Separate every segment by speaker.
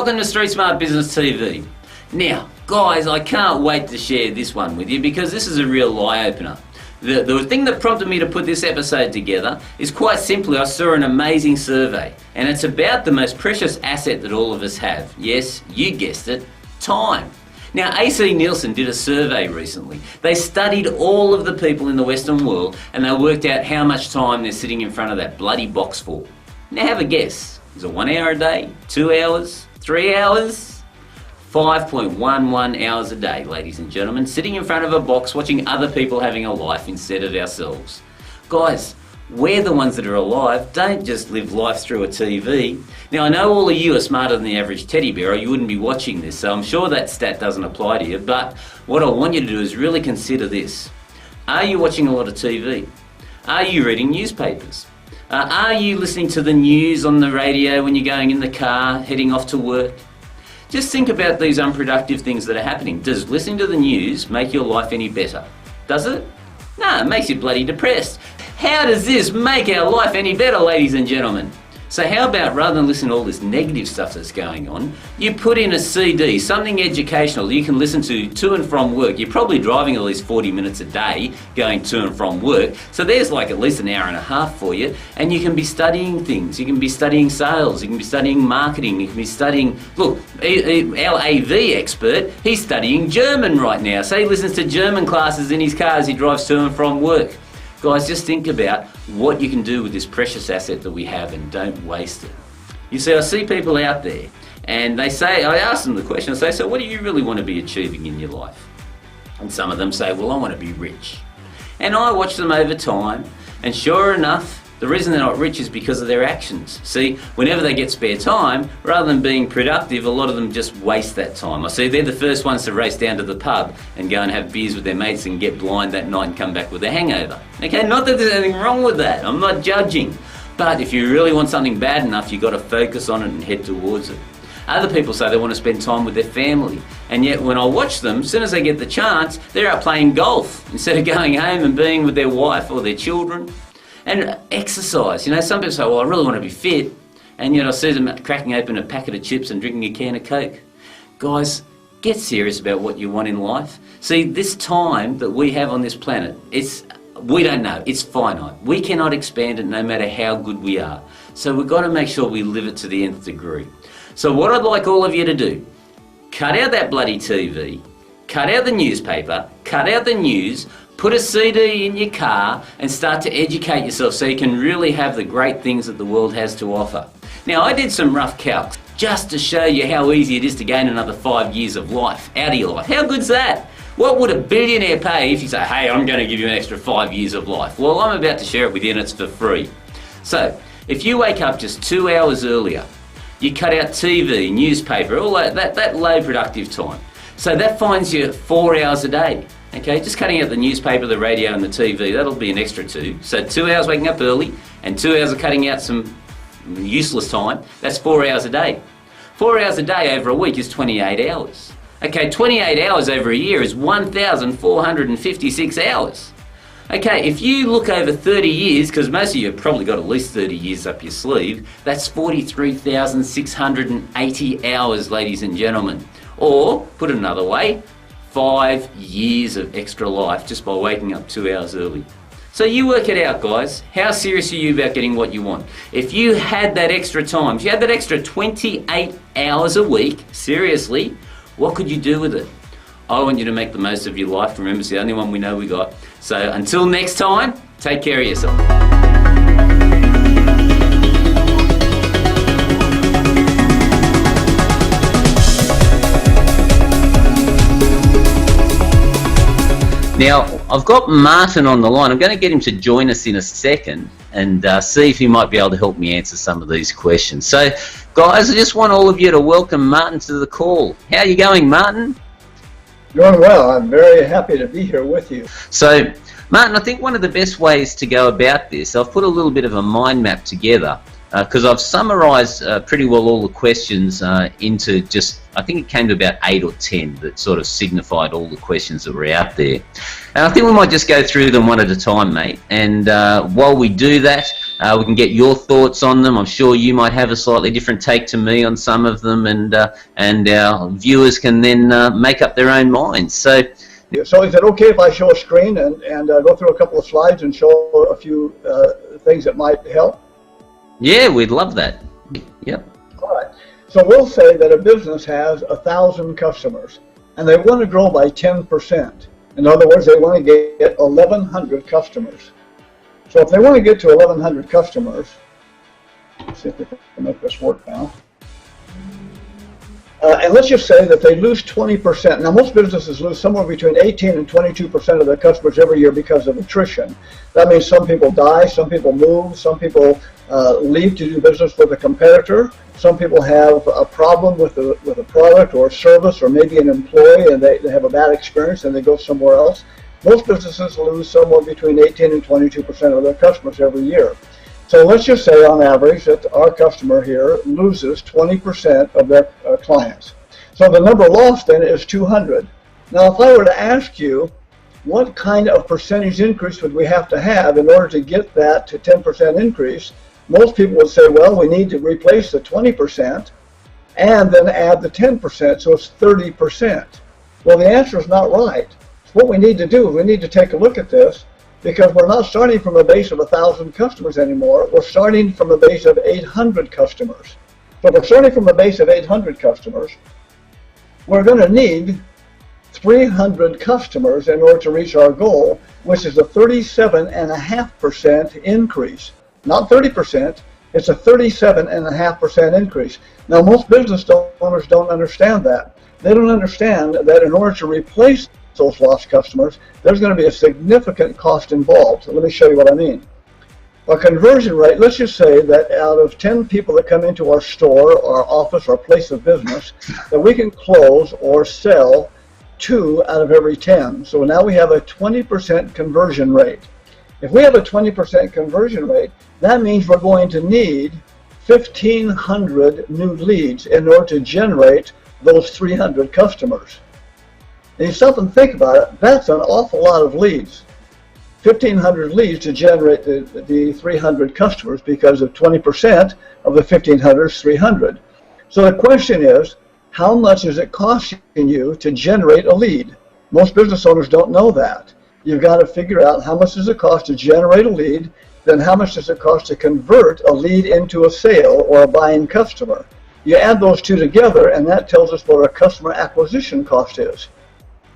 Speaker 1: Welcome to Street Smart Business TV. Now, guys, I can't wait to share this one with you because this is a real eye-opener. The thing that prompted me to put this episode together is quite simply I saw an amazing survey, and it's about the most precious asset that all of us have. Yes, you guessed it, time. Now, AC Nielsen did a survey recently. They studied all of the people in the Western world and they worked out how much time they're sitting in front of that bloody box for. Now have a guess. Is it 1 hour a day? 2 hours? 3 hours? 5.11 hours a day, ladies and gentlemen, sitting in front of a box watching other people having a life instead of ourselves. Guys, we're the ones that are alive. Don't just live life through a TV. Now, I know all of you are smarter than the average teddy bear or you wouldn't be watching this, so I'm sure that stat doesn't apply to you, but what I want you to do is really consider this. Are you watching a lot of TV? Are you reading newspapers? Are you listening to the news on the radio when you're going in the car, heading off to work? Just think about these unproductive things that are happening. Does listening to the news make your life any better? Does it? No, it makes you bloody depressed. How does this make our life any better, ladies and gentlemen? So how about, rather than listen to all this negative stuff that's going on, you put in a CD, something educational that you can listen to and from work. You're probably driving at least 40 minutes a day going to and from work, so there's like at least an hour and a half for you, and you can be studying things. You can be studying sales, you can be studying marketing, you can be studying, look, our AV expert, he's studying German right now, so he listens to German classes in his car as he drives to and from work. Guys, just think about what you can do with this precious asset that we have and don't waste it. You see, I see people out there and they say, I ask them the question, I say, so what do you really want to be achieving in your life? And some of them say, well, I want to be rich. And I watch them over time, and sure enough, the reason they're not rich is because of their actions. See, whenever they get spare time, rather than being productive, a lot of them just waste that time. I see they're the first ones to race down to the pub and go and have beers with their mates and get blind that night and come back with a hangover. Okay, not that there's anything wrong with that, I'm not judging. But if you really want something bad enough, you've got to focus on it and head towards it. Other people say they want to spend time with their family, and yet when I watch them, as soon as they get the chance, they're out playing golf instead of going home and being with their wife or their children. And exercise, you know, some people say, well, I really want to be fit, and yet I see them cracking open a packet of chips and drinking a can of Coke. Guys, get serious about what you want in life. See, this time that we have on this planet, we don't know, it's finite. We cannot expand it no matter how good we are. So we've got to make sure we live it to the nth degree. So what I'd like all of you to do, cut out that bloody TV, cut out the newspaper, cut out the news, put a CD in your car and start to educate yourself so you can really have the great things that the world has to offer. Now, I did some rough calcs just to show you how easy it is to gain another 5 years of life out of your life. How good's that? What would a billionaire pay if you say, hey, I'm going to give you an extra 5 years of life? Well, I'm about to share it with you and it's for free. So, if you wake up just 2 hours earlier, you cut out TV, newspaper, all that low productive time. So that finds you 4 hours a day. Okay, just cutting out the newspaper, the radio and the TV, that'll be an extra 2. So 2 hours waking up early and 2 hours of cutting out some useless time, that's 4 hours a day. 4 hours a day over a week is 28 hours. Okay, 28 hours over a year is 1,456 hours. Okay, if you look over 30 years, because most of you have probably got at least 30 years up your sleeve, that's 43,680 hours, ladies and gentlemen. Or, put it another way, 5 years of extra life just by waking up 2 hours early. So you work it out, guys. How serious are you about getting what you want? If you had that extra time, if you had that extra 28 hours a week, seriously, what could you do with it? I want you to make the most of your life. Remember, it's the only one we know we got. So until next time, take care of yourself. Now, I've got Martin on the line. I'm going to get him to join us in a second and see if he might be able to help me answer some of these questions. So, guys, I just want all of you to welcome Martin to the call. How are you going, Martin?
Speaker 2: Doing well. I'm very happy to be here with you.
Speaker 1: So, Martin, I think one of the best ways to go about this, I've put a little bit of a mind map together because I've summarised pretty well all the questions into just, I think it came to about 8 or 10 that sort of signified all the questions that were out there. And I think we might just go through them one at a time, mate. And while we do that, We can get your thoughts on them. I'm sure you might have a slightly different take to me on some of them, and our viewers can then make up their own minds. So
Speaker 2: is it okay if I show a screen and go through a couple of slides and show a few things that might help?
Speaker 1: Yeah, we'd love that. Yep.
Speaker 2: All right. So we'll say that a business has 1,000 customers, and they want to grow by 10%. In other words, they want to get 1,100 customers. So if they want to get to 1,100 customers, let's see if we can make this work now. And let's just say that they lose 20%. Now, most businesses lose somewhere between 18 and 22% of their customers every year because of attrition. That means some people die, some people move, some people leave to do business with a competitor. Some people have a problem with a product or a service, or maybe an employee, and they have a bad experience and they go somewhere else. Most businesses lose somewhere between 18 and 22% of their customers every year. So let's just say on average that our customer here loses 20% of their clients. So the number lost then is 200. Now if I were to ask you what kind of percentage increase would we have to have in order to get that to 10% increase, most people would say, well, we need to replace the 20% and then add the 10%, so it's 30%. Well, the answer is not right. So what we need to do is we need to take a look at this, because we're not starting from a base of 1,000 customers anymore. We're starting from a base of 800 customers. So if we're starting from a base of 800 customers, we're going to need 300 customers in order to reach our goal, which is a 37.5% increase. Not 30%, it's a 37.5% increase. Now, most business owners don't understand that. They don't understand that in order to replace those lost customers, there's going to be a significant cost involved. So let me show you what I mean. Our conversion rate, let's just say that out of 10 people that come into our store or office or place of business, that we can close or sell 2 out of every 10. So now we have a 20% conversion rate. If we have a 20% conversion rate, that means we're going to need 1,500 new leads in order to generate those 300 customers. And you stop and think about it, that's an awful lot of leads. 1,500 leads to generate the 300 customers, because of 20% of the 1,500 is 300. So the question is, how much is it costing you to generate a lead? Most business owners don't know that. You've got to figure out how much does it cost to generate a lead, then how much does it cost to convert a lead into a sale or a buying customer. You add those two together, and that tells us what our customer acquisition cost is.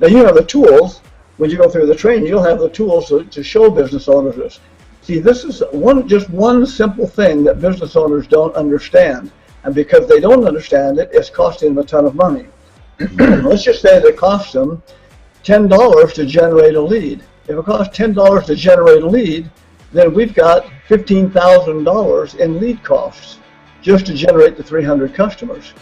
Speaker 2: Now, you have the tools. When you go through the training, you'll have the tools to show business owners this. See, this is just one simple thing that business owners don't understand. And because they don't understand it, it's costing them a ton of money. Let's just say that it costs them $10 to generate a lead. If it costs $10 to generate a lead, then we've got $15,000 in lead costs just to generate the 300 customers.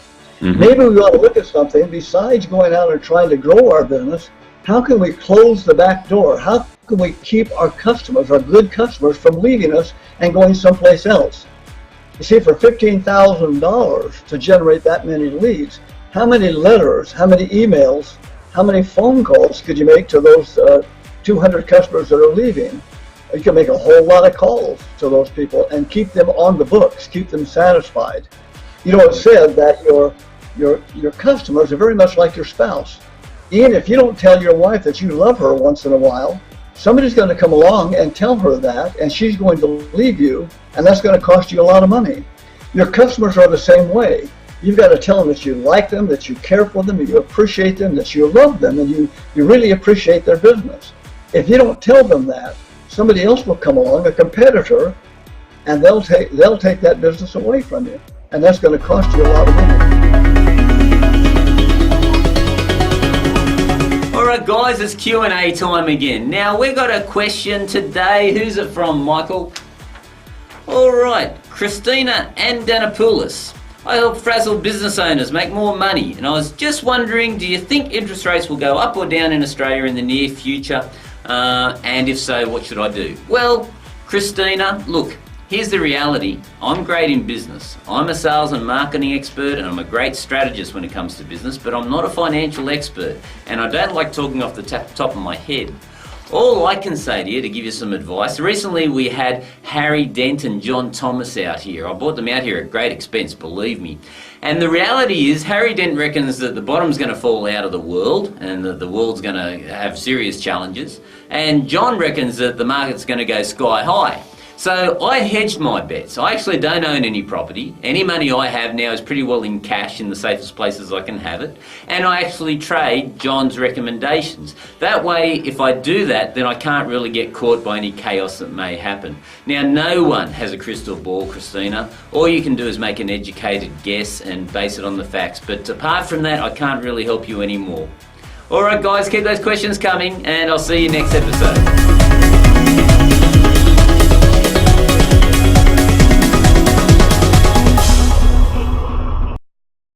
Speaker 2: Maybe we ought to look at something besides going out and trying to grow our business. How can we close the back door? How can we keep our customers, our good customers, from leaving us and going someplace else? You see, for $15,000 to generate that many leads, how many letters, how many emails, how many phone calls could you make to those 200 customers that are leaving? You can make a whole lot of calls to those people and keep them on the books, keep them satisfied. You know, it's said that your customers are very much like your spouse. Even if you don't tell your wife that you love her once in a while, somebody's going to come along and tell her that, and she's going to leave you, and that's going to cost you a lot of money. Your customers are the same way. You've got to tell them that you like them, that you care for them, that you appreciate them, that you love them, and you really appreciate their business. If you don't tell them that, somebody else will come along, a competitor, and they'll take that business away from you, and that's going to cost you a lot of money.
Speaker 1: Alright guys, it's Q&A time again. Now we've got a question today. Who's it from, Michael? Alright, Christina Andanopoulos. I help frazzle business owners make more money, and I was just wondering, do you think interest rates will go up or down in Australia in the near future? And if so, what should I do? Well, Christina, look, here's the reality. I'm great in business. I'm a sales and marketing expert, and I'm a great strategist when it comes to business, but I'm not a financial expert, and I don't like talking off the top of my head. All I can say to you, to give you some advice, recently we had Harry Dent and John Thomas out here. I bought them out here at great expense, believe me. And the reality is, Harry Dent reckons that the bottom's going to fall out of the world and that the world's going to have serious challenges. And John reckons that the market's going to go sky high. So I hedged my bets. I actually don't own any property. Any money I have now is pretty well in cash in the safest places I can have it. And I actually trade John's recommendations. That way, if I do that, then I can't really get caught by any chaos that may happen. Now, no one has a crystal ball, Christina. All you can do is make an educated guess and base it on the facts. But apart from that, I can't really help you anymore. All right, guys, keep those questions coming, and I'll see you next episode.